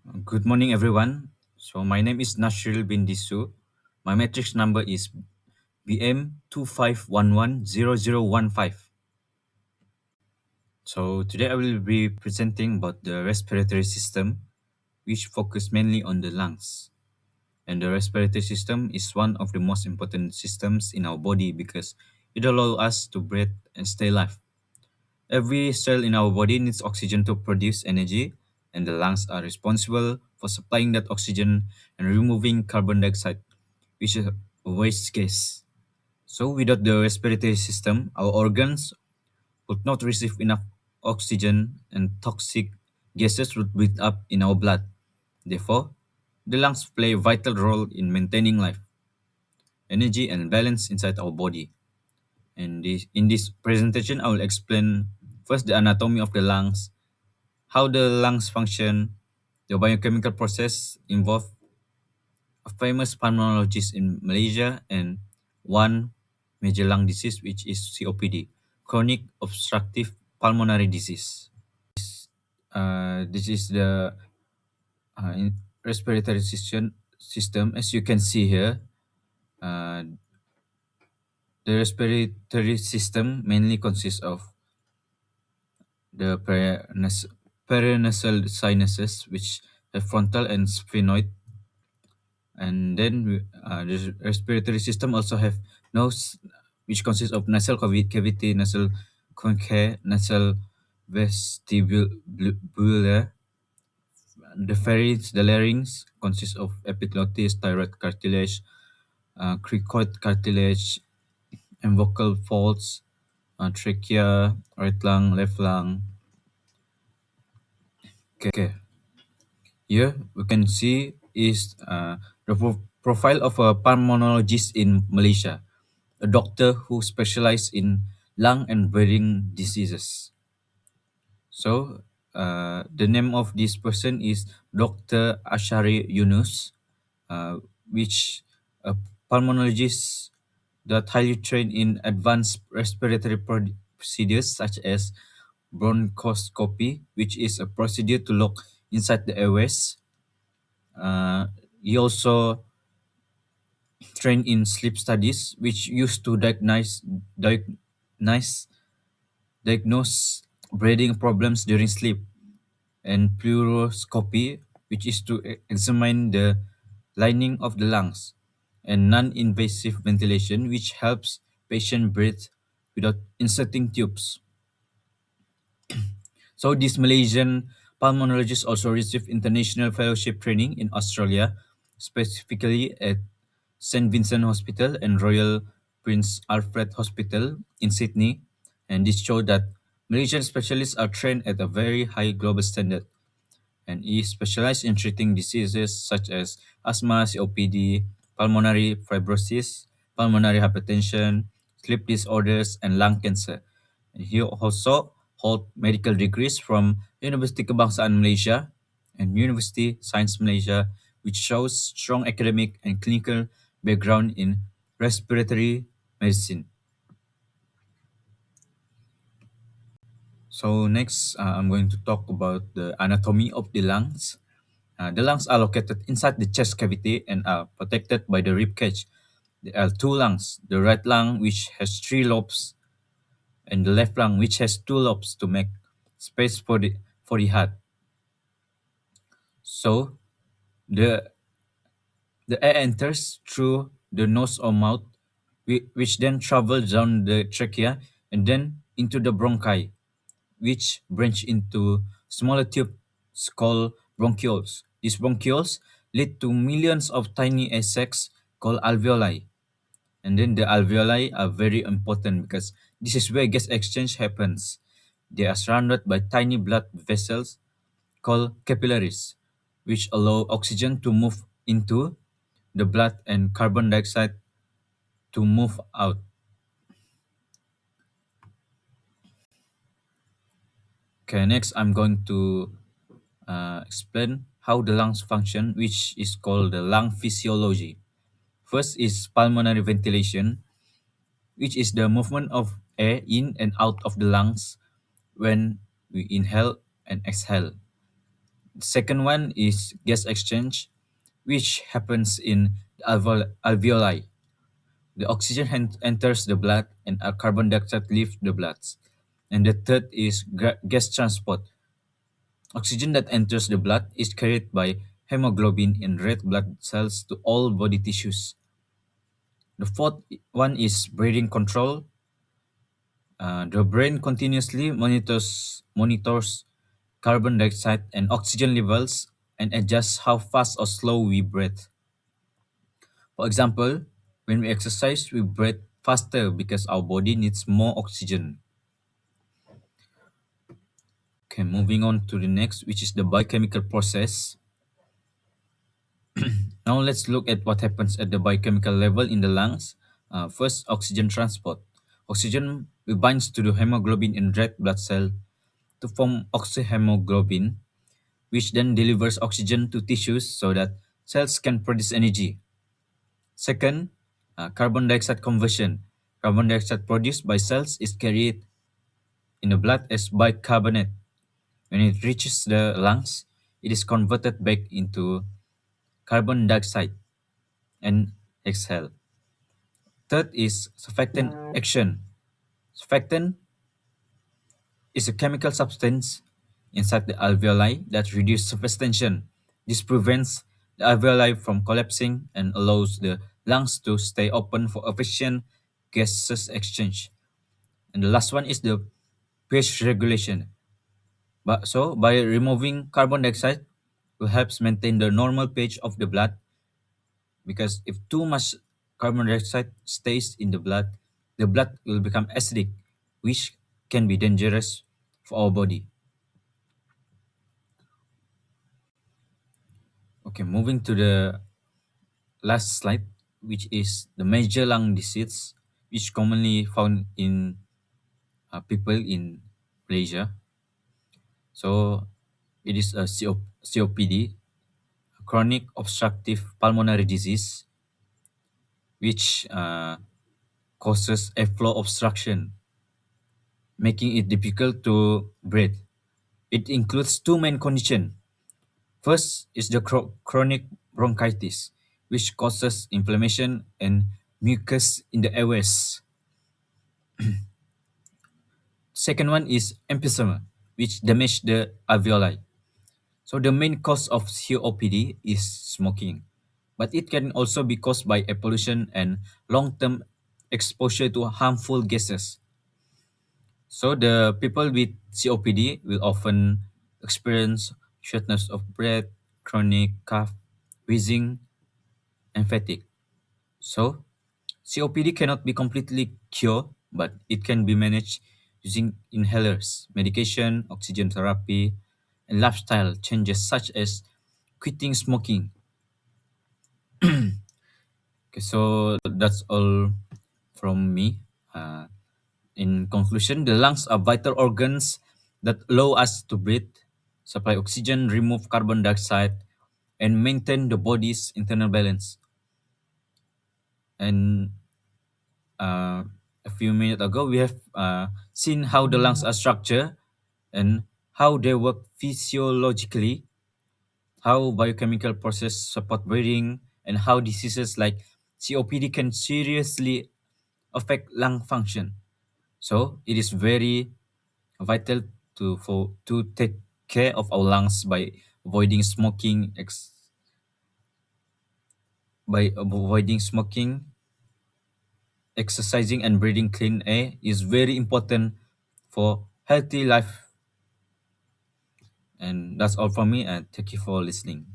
Good morning, everyone. So my name is Nashyril bin Disu. My matrix number is BM25110015. So today I will be presenting about the respiratory system, which focus mainly on the lungs. And the respiratory system is one of the most important systems in our body because it allows us to breathe and stay alive. Every cell in our body needs oxygen to produce energy, and the lungs are responsible for supplying that oxygen and removing carbon dioxide, which is a waste gas. So, without the respiratory system, our organs would not receive enough oxygen and toxic gases would build up in our blood. Therefore, the lungs play a vital role in maintaining life, energy, and balance inside our body. In this presentation, I will explain first the anatomy of the lungs, how the lungs function, the biochemical process involved, a famous pulmonologist in Malaysia, and one major lung disease, which is COPD, chronic obstructive pulmonary disease. This is the respiratory system. As you can see here, uh, the respiratory system mainly consists of the paranasal sinuses, which have frontal and sphenoid, and then the respiratory system also have nose, which consists of nasal cavity, nasal concha, nasal vestibular. The pharynx, the larynx consists of epiglottis, thyroid cartilage, cricoid cartilage, and vocal folds, trachea, right lung, left lung. Okay. Here we can see is the profile of a pulmonologist in Malaysia, a doctor who specializes in lung and breathing diseases. So the name of this person is Dr. Ashari Yunus, which a pulmonologist that highly trained in advanced respiratory procedures such as bronchoscopy, which is a procedure to look inside the airways. Uh, he also trained in sleep studies, which used to diagnose, diagnose breathing problems during sleep, and pleuroscopy, which is to examine the lining of the lungs, and non-invasive ventilation, which helps patient breathe without inserting tubes. So this Malaysian pulmonologist also received international fellowship training in Australia, specifically at St. Vincent Hospital and Royal Prince Alfred Hospital in Sydney. And this showed that Malaysian specialists are trained at a very high global standard. And he specialized in treating diseases such as asthma, COPD, pulmonary fibrosis, pulmonary hypertension, sleep disorders, and lung cancer. And he also hold medical degrees from University Kebangsaan Malaysia and University Science Malaysia, which shows strong academic and clinical background in respiratory medicine. So next, I'm going to talk about the anatomy of the lungs. The lungs are located inside the chest cavity and are protected by the rib cage. There are two lungs, the right lung, which has three lobes, and the left lung, which has two lobes to make space for the heart. So the the air enters through the nose or mouth, which then travels down the trachea and then into the bronchi, which branch into smaller tubes called bronchioles. These bronchioles lead to millions of tiny air sacs called alveoli. And then the alveoli are very important because this is where gas exchange happens. They are surrounded by tiny blood vessels called capillaries, which allow oxygen to move into the blood and carbon dioxide to move out. Okay, next I'm going to explain how the lungs function, which is called the lung physiology. First is pulmonary ventilation, which is the movement of air in and out of the lungs when we inhale and exhale. The second one is gas exchange, which happens in the alveoli. The oxygen enters the blood and a carbon dioxide leaves the blood. And the third is gas transport. Oxygen that enters the blood is carried by hemoglobin in red blood cells to all body tissues. The fourth one is breathing control. The brain continuously monitors carbon dioxide and oxygen levels and adjusts how fast or slow we breathe. For example, when we exercise, we breathe faster because our body needs more oxygen. Okay, moving on to the next, which is the biochemical process. Now let's look at what happens at the biochemical level in the lungs. First, oxygen transport. Oxygen binds to the hemoglobin in red blood cell to form oxyhemoglobin, which then delivers oxygen to tissues so that cells can produce energy. Second, carbon dioxide conversion. Carbon dioxide produced by cells is carried in the blood as bicarbonate. When it reaches the lungs, it is converted back into carbon dioxide and exhaled. Third is surfactant action. Surfactant is a chemical substance inside the alveoli that reduces surface tension. This prevents the alveoli from collapsing and allows the lungs to stay open for efficient gases exchange. And the last one is the pH regulation. But so by removing carbon dioxide will helps maintain the normal pH of the blood, because if too much carbon dioxide stays in the blood will become acidic, which can be dangerous for our body. Okay, moving to the last slide, which is the major lung disease, which commonly found in people in Malaysia. So it is a COPD, chronic obstructive pulmonary disease, which causes airflow obstruction, making it difficult to breathe. It includes two main conditions. First is the chronic bronchitis, which causes inflammation and mucus in the airways. Second one is emphysema, which damage the alveoli. So the main cause of COPD is smoking, but it can also be caused by air pollution and long-term exposure to harmful gases. So the people with COPD will often experience shortness of breath, chronic cough, wheezing, and fatigue. So COPD cannot be completely cured, but it can be managed using inhalers, medication, oxygen therapy, and lifestyle changes such as quitting smoking. Okay, so that's all from me. Uh, in conclusion, the lungs are vital organs that allow us to breathe, supply oxygen, remove carbon dioxide, and maintain the body's internal balance. And a few minutes ago, we have seen how the lungs are structured and how they work physiologically, how biochemical process support breathing, and how diseases like COPD can seriously affect lung function. So it is very vital to take care of our lungs by avoiding smoking, exercising, and breathing clean air is very important for healthy life. And that's all from me, and thank you for listening.